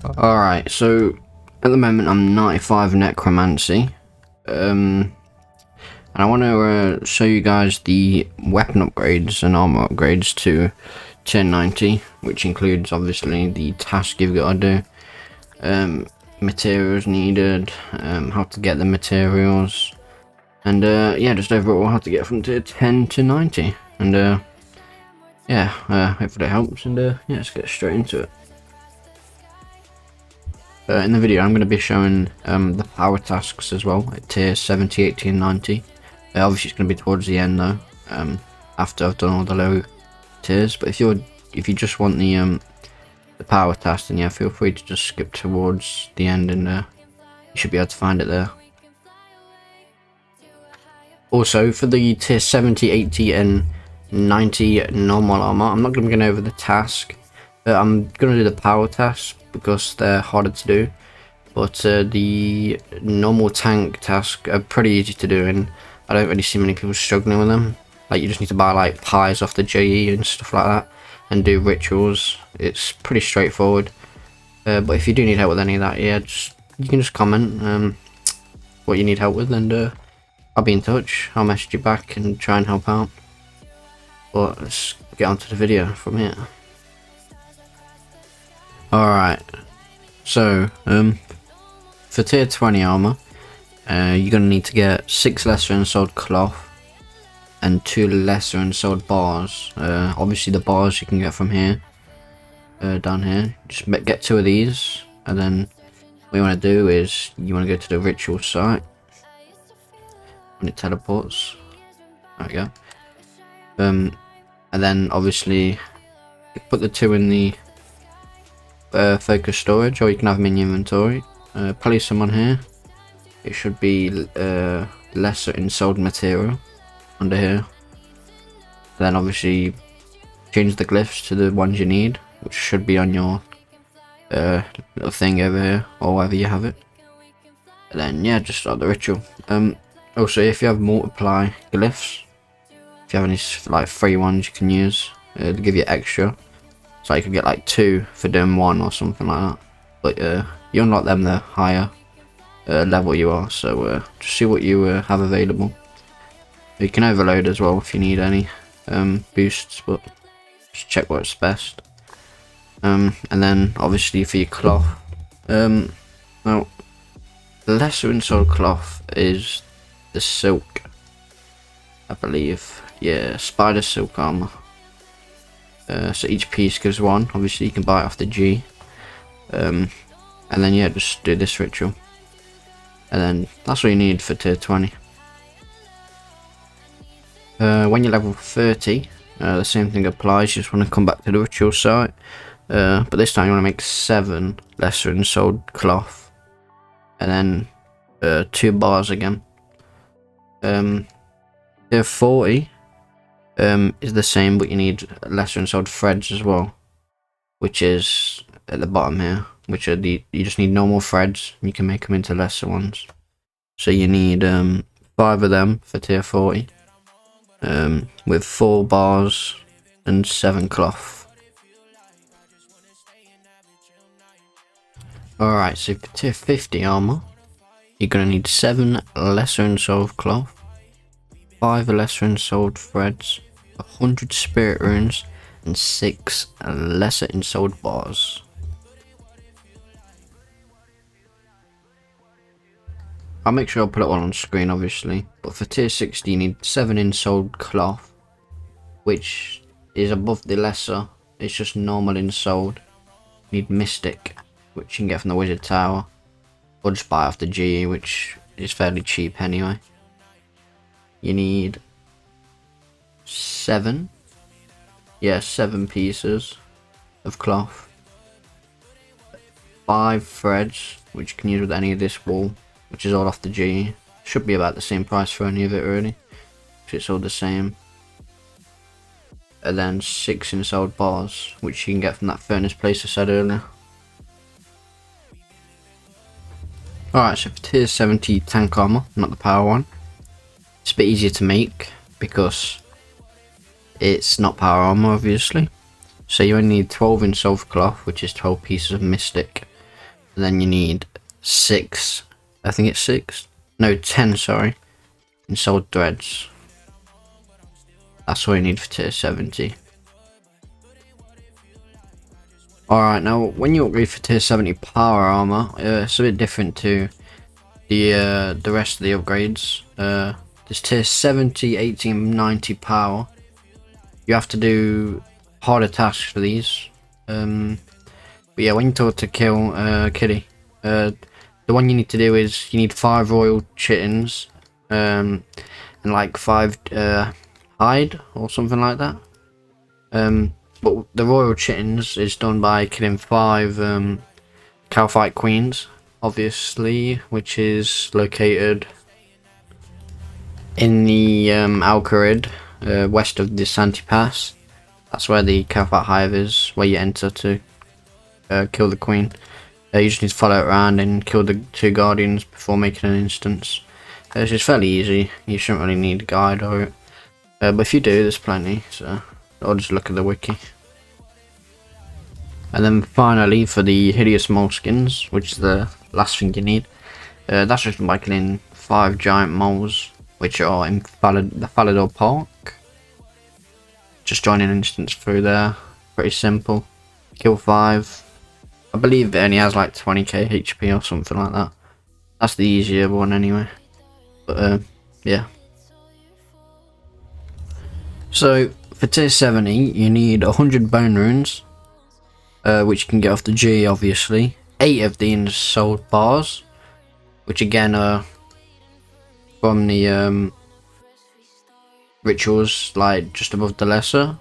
Alright, so at the moment I'm 95 Necromancy, and I want to show you guys the weapon upgrades and armor upgrades to 10-90, which includes obviously the task you've got to do, materials needed, how to get the materials, and yeah, just overall how to get from tier 10 to 90, and yeah, hopefully it helps, and yeah, let's get straight into it. In the video I'm going to be showing the power tasks as well at tier 70, 80 and 90. Obviously it's going to be towards the end though, after I've done all the low tiers, but if you just want the power task, then yeah, feel free to just skip towards the end, and you should be able to find it there. Also, for the tier 70, 80 and 90 normal armor, I'm not going to be going over the task, I'm going to do the power task because they're harder to do, but the normal tank task are pretty easy to do, and I don't really see many people struggling with them. Like, you just need to buy like pies off the JE and stuff like that and do rituals. It's pretty straightforward, but if you do need help with any of that, yeah, you can just comment what you need help with, and I'll be in touch. I'll message you back and try and help out. But let's get on to the video from here. Alright, so for tier 20 armor, you're going to need to get 6 lesser ensouled cloth and 2 lesser ensouled bars. Obviously the bars you can get from here, down here. Just get 2 of these, and then what you want to do is you want to go to the ritual site when it teleports. There we go. And then obviously put the 2 in the focus storage, or you can have them in your inventory. Place them on here. It should be lesser ensouled material under here. Then obviously change the glyphs to the ones you need, which should be on your little thing over here, or wherever you have it. And then yeah, just start the ritual. Also, if you have multiply glyphs, if you have any like free ones you can use to give you extra, so you could get like 2 for doing 1 or something like that. But you unlock them the higher level you are, so just see what you have available. You can overload as well if you need any boosts, but just check what's best. And then obviously for your cloth, now lesser ensouled cloth is the silk, I believe. Yeah, spider silk armor. So each piece gives 1. Obviously you can buy it off the G, and then yeah, just do this ritual, and then that's all you need for tier 20. When you're level 30, the same thing applies. You just want to come back to the ritual site, but this time you want to make 7 lesser ensouled cloth, and then 2 bars again. Tier 40 is the same, but you need lesser ensouled threads as well, which is at the bottom here, which are you just need normal threads. You can make them into lesser ones, so you need 5 of them for tier 40, with 4 bars and 7 cloth. Alright, so for tier 50 armor, you're going to need 7 lesser ensouled cloth, 5 lesser ensouled threads, 100 spirit runes, and 6 lesser ensouled bars. I'll make sure I'll put it all on screen obviously, but for tier 60 you need 7 ensouled cloth, which is above the lesser. It's just normal ensouled. You need mystic, which you can get from the wizard tower, or just buy off the GE, which is fairly cheap anyway. You need 7 pieces of cloth, 5 threads, which you can use with any of this wool, which is all off the G. Should be about the same price for any of it really, because it's all the same. And then 6 ensouled bars, which you can get from that furnace place I said earlier. Alright, so for tier 70 tank armor, not the power one, it's a bit easier to make because it's not power armor obviously. So you only need 12 ensouled cloth, which is 12 pieces of mystic, And then you need 6, I think it's 6, no 10, sorry, ensouled threads. That's all you need for tier 70. Alright, now when you upgrade for tier 70 power armor, it's a bit different to the rest of the upgrades. There's tier 70, 80, and 90 power. You have to do harder tasks for these. But yeah, when you talk to kill Kitty, the one you need to do is you need 5 royal chittens, and like 5 hide or something like that. But the royal chittens is done by killing 5 Calphite queens, obviously, which is located in the Alcarid, west of the Santi Pass. That's where the Calphite hive is, where you enter to kill the queen. You just need to follow it around and kill the 2 guardians before making an instance. It's just fairly easy. You shouldn't really need a guide or it. But if you do, there's plenty, so I'll just look at the wiki. And then finally, for the hideous moleskins, which is the last thing you need, that's just by killing 5 giant moles, which are in the Falador Park. Just join an instance through there, pretty simple. Kill 5. I believe it only has like 20k HP or something like that. That's the easier one anyway. But yeah. So for tier 70, you need 100 bone runes, which you can get off the G, obviously. 8 of the ensouled bars, which again are from the rituals, like just above the lesser.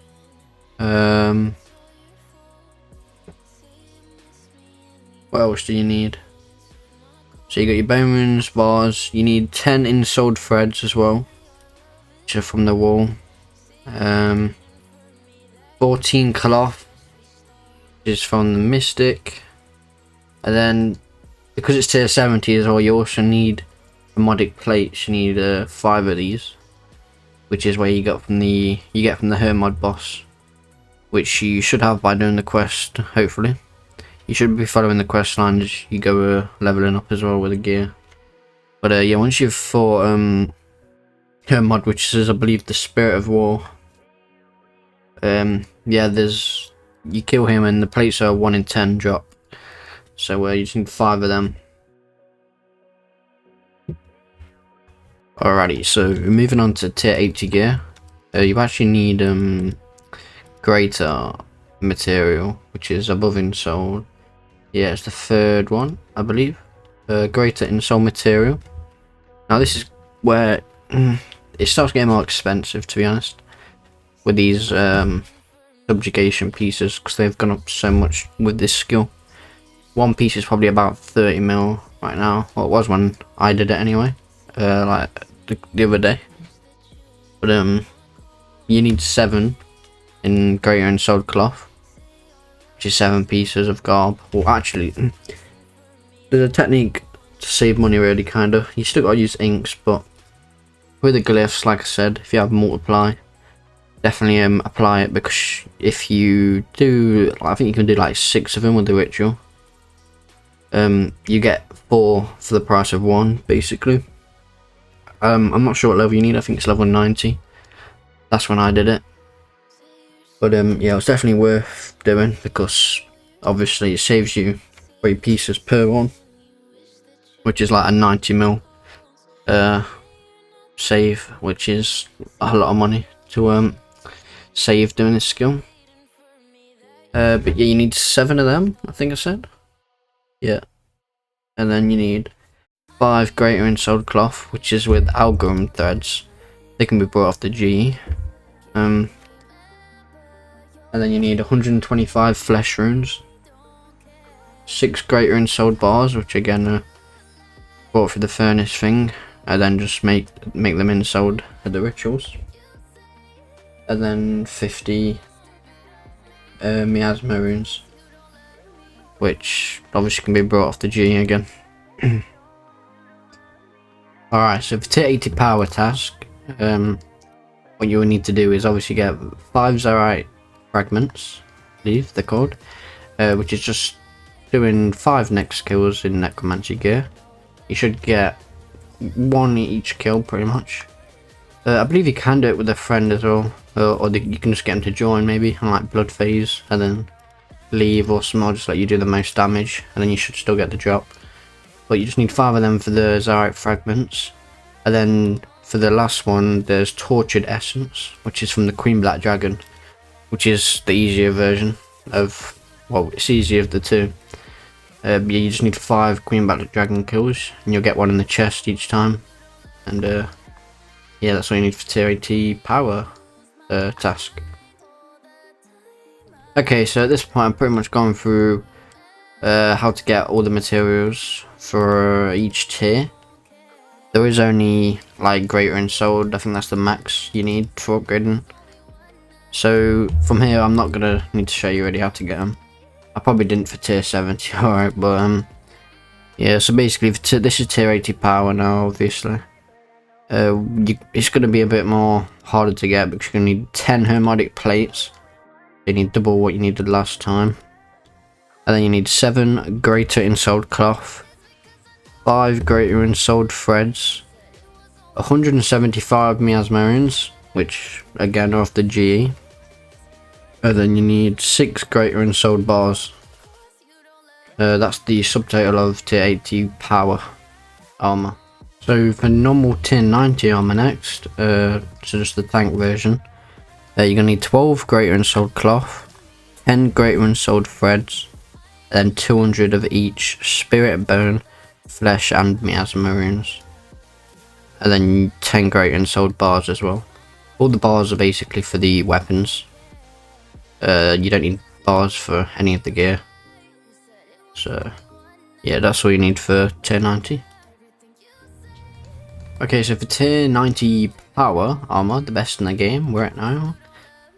What else do you need? So you got your bone runes, bars. You need 10 ensouled threads as well, which are from the wall. 14 cloth, which is from the mystic. And then because it's tier 70 as well, you also need Hermodic plates. You need 5 of these, which is where you get from the Hermod boss, which you should have by doing the quest. Hopefully, you should be following the quest line as you go leveling up as well with the gear. But yeah, once you've fought Hermod, which is I believe the Spirit of War, yeah, you kill him and the plates are 1 in 10 drop. So you just need 5 of them. Alrighty, so moving on to tier 80 gear, you actually need greater material, which is above ensouled. Yeah, it's the 3rd one, I believe. Greater ensouled material. Now this is where it starts getting more expensive, to be honest, with these subjugation pieces, because they've gone up so much with this skill. One piece is probably about 30 mil right now. Well, it was when I did it anyway, like the other day. But you need 7 in greater ensouled cloth, which is 7 pieces of garb. Well, actually, there's a technique to save money, really, kind of. You still gotta use inks, but with the glyphs, like I said, if you have multiply, definitely apply it, because if you do, I think you can do like 6 of them with the ritual. You get 4 for the price of 1, basically. I'm not sure what level you need. I think it's level 90. That's when I did it. But yeah, it's definitely worth doing, because obviously it saves you 3 pieces per one, which is like a 90 mil save, which is a lot of money to save doing this skill. But yeah, you need 7 of them, I think I said. Yeah. And then you need 5 greater ensouled cloth, which is with algorithm threads. They can be brought off the G. And then you need 125 flesh runes, 6 greater ensouled bars, which again are brought through the furnace thing, and then just make them ensouled at the rituals. And then 50 miasma runes, which obviously can be brought off the G again. Alright, so for tier 80 power task, what you will need to do is obviously get 5 Zarite fragments, I believe they're called, which is just doing 5 next kills in Necromancy gear, you should get 1 each kill pretty much. I believe you can do it with a friend as well, or you can just get them to join maybe on like blood phase and then leave, or some just let you do the most damage, and then you should still get the drop. But you just need 5 of them for the Zarite fragments, and then for the last one there's Tortured Essence, which is from the Queen Black Dragon, which is the easier version of, well, it's easier of the two. Yeah, you just need 5 Queen Black Dragon kills and you'll get 1 in the chest each time, and yeah, that's all you need for tier 80 power task. Okay, so at this point I'm pretty much gone through how to get all the materials for each tier. There is only like greater and sold, I think that's the max you need for upgrading. So from here I'm not gonna need to show you really how to get them. I probably didn't for tier 70, alright, but yeah, so basically this is tier 80 power now, obviously. It's going to be a bit more harder to get because you're going to need 10 hermetic plates. You need double what you needed last time. And then you need 7 greater insoled cloth, 5 greater insoled threads, 175 miasmarians, which again are off the GE. And then you need 6 greater insoled bars. That's the subtotal of tier 80 power armor. So for normal T10-90 armor next, so just the tank version, you're going to need 12 greater insoled cloth, 10 greater insoled threads, then 200 of each spirit, bone, flesh and miasmarians, and then 10 greater insoled bars as well. All the bars are basically for the weapons. You don't need bars for any of the gear. So yeah, that's all you need for tier 90. Okay, so for tier 90 power armor, the best in the game we're at now,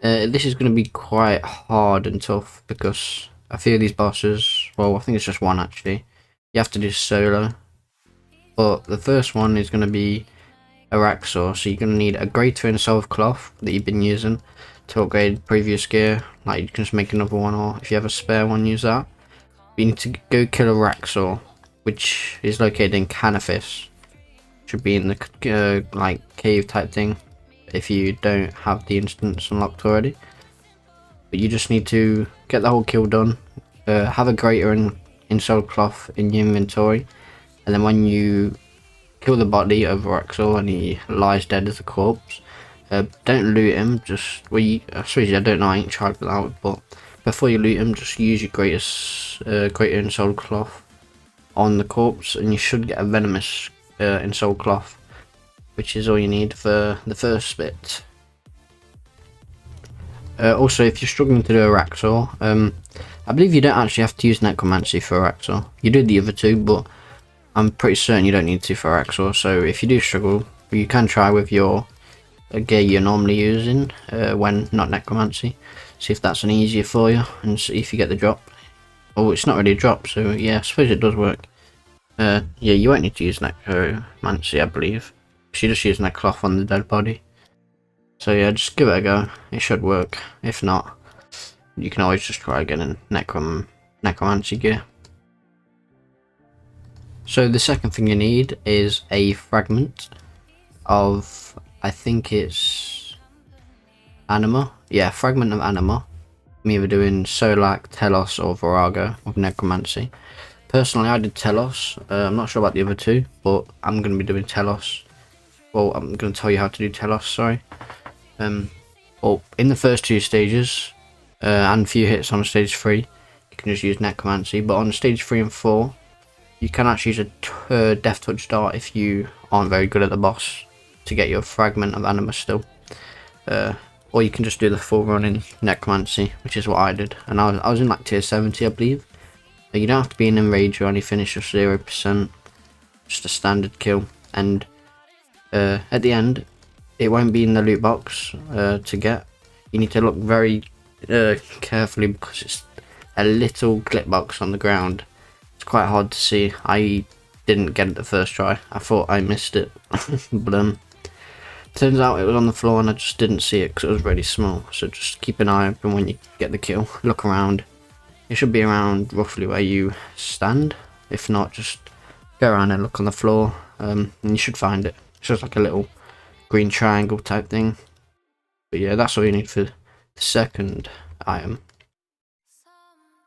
this is going to be quite hard and tough because a few of these bosses, well, I think it's just one actually, you have to do solo. But the first one is going to be Araxor, so you're going to need a greater insolve cloth that you've been using to upgrade previous gear. Like, you can just make another one, or if you have a spare one, use that. But you need to go kill Araxor, which is located in Canathis. Should be in the like cave type thing if you don't have the instance unlocked already. But you just need to get the whole kill done, have a greater insoled cloth in your inventory, and then when you kill the body of Araxor and he lies dead as a corpse, don't loot him, just, I suppose, I don't know, I ain't tried that out, but before you loot him, just use your greater insoled cloth on the corpse and you should get a venomous insoled cloth, which is all you need for the first bit. Also, if you're struggling to do Araxor, I believe you don't actually have to use Necromancy for Araxor. You do the other two, but I'm pretty certain you don't need to for Araxor. So if you do struggle, you can try with your gear you're normally using when not Necromancy. See if that's an easier for you and see if you get the drop. Oh, it's not really a drop, so yeah, I suppose it does work. Yeah, you won't need to use Necromancy, I believe, because you're just using that cloth on the dead body. So yeah, just give it a go, it should work. If not, you can always just try again in Necromancy gear. So the second thing you need is a fragment of, I think it's Anima. Yeah, fragment of Anima. I'm either doing Solak, Telos or Virago with Necromancy. Personally, I did Telos. I'm not sure about the other two, but I'm going to be doing Telos. Well, I'm going to tell you how to do Telos, sorry. Well, in the first 2 stages, and a few hits on stage 3, you can just use Necromancy, but on stage 3 and 4, you can actually use a Death Touch Dart if you aren't very good at the boss to get your fragment of Anima still. Or you can just do the full run in Necromancy, which is what I did, and I was in like tier 70, I believe. You don't have to be an Enrager or any finish of 0%, just a standard kill, and at the end, it won't be in the loot box to get. You need to look very carefully because it's a little clip box on the ground. It's quite hard to see. I didn't get it the first try. I thought I missed it, but turns out it was on the floor and I just didn't see it because it was really small. So just keep an eye open when you get the kill. Look around. It should be around roughly where you stand. If not, just go around and look on the floor, and you should find it. It's just like a little green triangle type thing. But yeah, that's all you need for the second item.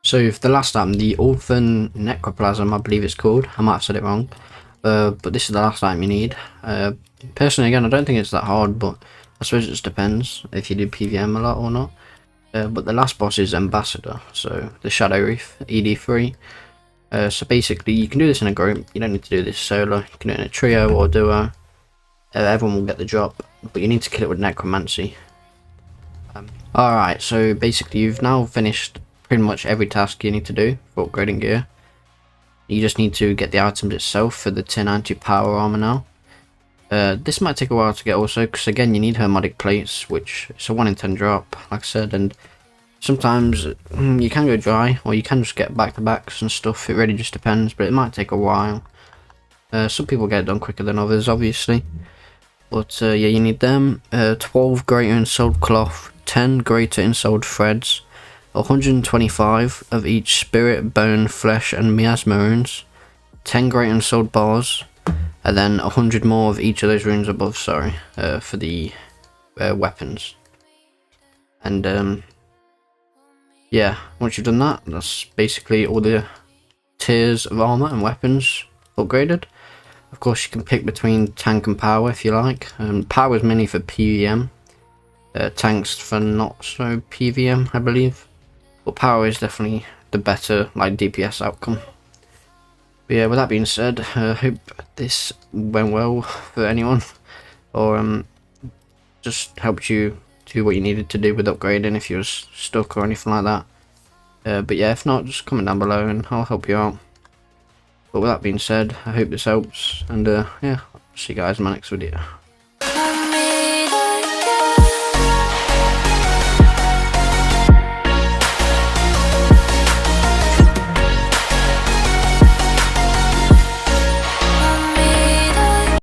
So for the last item, the Orphan Necroplasm, I believe it's called. I might have said it wrong. But this is the last item you need. Personally, again, I don't think it's that hard, but I suppose it just depends if you do PVM a lot or not. But the last boss is Ambassador, so the Shadow Reef, ED3. So basically, you can do this in a group. You don't need to do this solo. You can do it in a trio or duo. Everyone will get the drop, but you need to kill it with Necromancy. Alright, so basically you've now finished pretty much every task you need to do for upgrading gear. You just need to get the items itself for the T90 power armor now. This might take a while to get also, because again you need hermetic plates, which is a 1 in 10 drop, like I said, and sometimes you can go dry, or you can just get back-to-backs and stuff. It really just depends, but it might take a while. Some people get it done quicker than others, obviously. But yeah, you need them. 12 greater insoled cloth, 10 greater insoled threads, 125 of each spirit, bone, flesh and miasma runes, 10 greater insoled bars, and then 100 more of each of those runes above, sorry, for the weapons. And yeah, once you've done that, that's basically all the tiers of armor and weapons upgraded. Of course, you can pick between tank and power if you like. Power is mainly for PVM, tanks for not so PVM, I believe. But power is definitely the better, like, DPS outcome. But yeah, with that being said, I hope this went well for anyone, or just helped you do what you needed to do with upgrading if you were stuck or anything like that. But yeah, if not, just comment down below and I'll help you out. But with that being said, I hope this helps, and yeah, I'll see you guys in my next video.